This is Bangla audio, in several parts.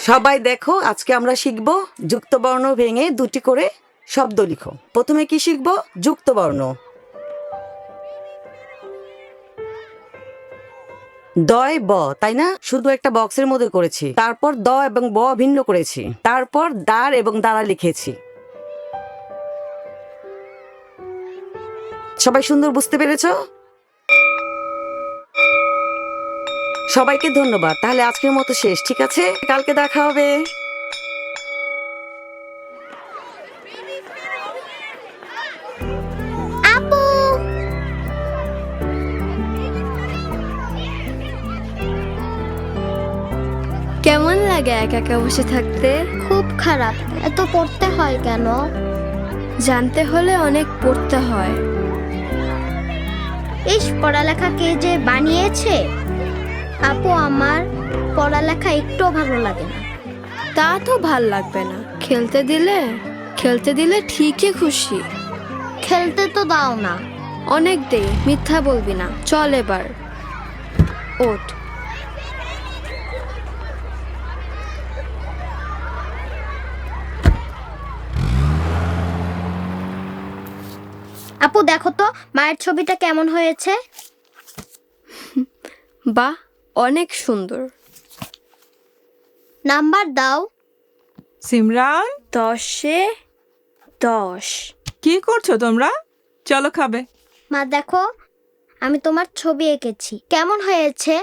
সবাই দেখো, আজকে আমরা শিখব যুক্ত বর্ণ ভেঙে দুটি করে শব্দ লিখো। প্রথমে কি শিখব? যুক্ত বর্ণ। দয় ব, তাই না? শুধু একটা বক্সের মধ্যে করেছি, তারপর দ এবং ব ভিন্ন করেছি, তারপর দাঁড় এবং দাঁড়া লিখেছি। সবাই সুন্দর বুঝতে পেরেছো? সবাইকে ধন্যবাদ। তাহলে আজকের মতো শেষ, ঠিক আছে? কালকে দেখা হবে। আপু, কেমন লাগে একা একা বসে থাকতে? খুব খারাপ। এত পড়তে হয় কেন? জানতে হলে অনেক পড়তে হয়। ইস, পড়ালেখা কে যে বানিয়েছে। আপু, আমার পড়ালেখা একটু ভালো লাগে না। তা তো ভাল লাগবে না। খেলতে দিলে ঠিকই খুশি। খেলতে তো দাও না। অনেক দেই, মিথ্যা বলবি না। চল এবার ওঠ। আপু, দেখো তো মায়ের ছবিটা কেমন হয়েছে। বাহ, অনেক সুন্দর। নাম্বার দাও। সিমরান, 10-এ 10। কি করছো তোমরা? চলো খাবে। মা দেখো, আমি তোমার ছবি এঁকেছি। কেমন হয়েছে?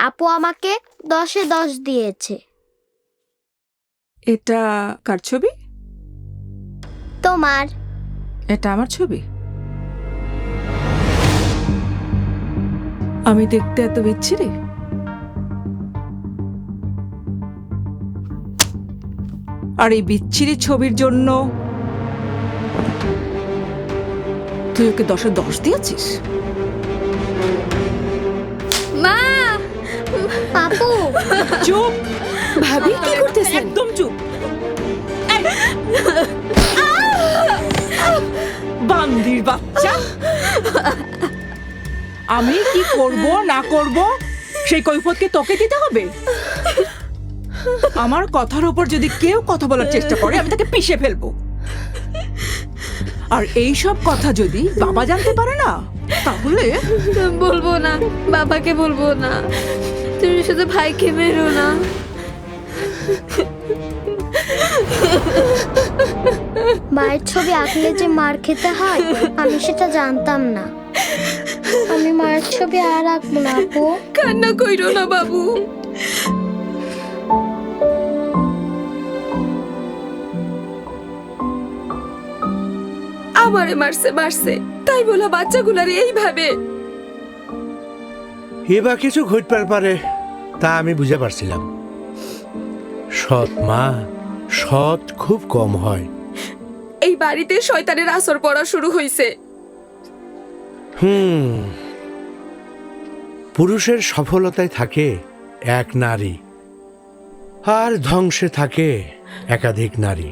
আপু আমাকে 10-এ 10 দিয়েছে। এটা কার ছবি? তোমার। এটা আমার ছবি। আমি দেখতে এত বিচ্ছিরি? আর এই বিচ্ছিরি ছবির জন্য তুই ওকে 10-এ 10 দিয়েছিস? মা! আপু, চুপ! ভাবি কি করতেছেন? একদম চুপ! বান্দির বাচ্চা! আমি কি করব না করব সেই কৈফিয়ত কি তোকে দিতে হবে? আমার কথার উপর যদি কেউ কথা বলার চেষ্টা করে আমি তাকে পিষে ফেলবো। আর এই সব কথা যদি বাবা জানতে পারে না, তাহলে বলবো না, বাবাকে বলবো না। তুমি শুধু ভাইকে মেরো না। মায়ের ছবি আঁকলে যে মার খেতে হয়, আমি সেটা জানতাম না। আমি মায়ের ছবি আর আঁকবো না আপু। কান্না কইরো না বাবু। আমারে মারছে, তাই বলা বাচ্চাগুলারে এইভাবে। এবার কিছু ঘটবার পারে তা আমি বুঝে পারছিলাম। সৎ মা সৎ খুব কম হয়। এই বাড়িতে শয়তানের আসর পড়া শুরু হইছে। পুরুষের সফলতায় থাকে এক নারী, আর ধ্বংসে থাকে একাধিক নারী।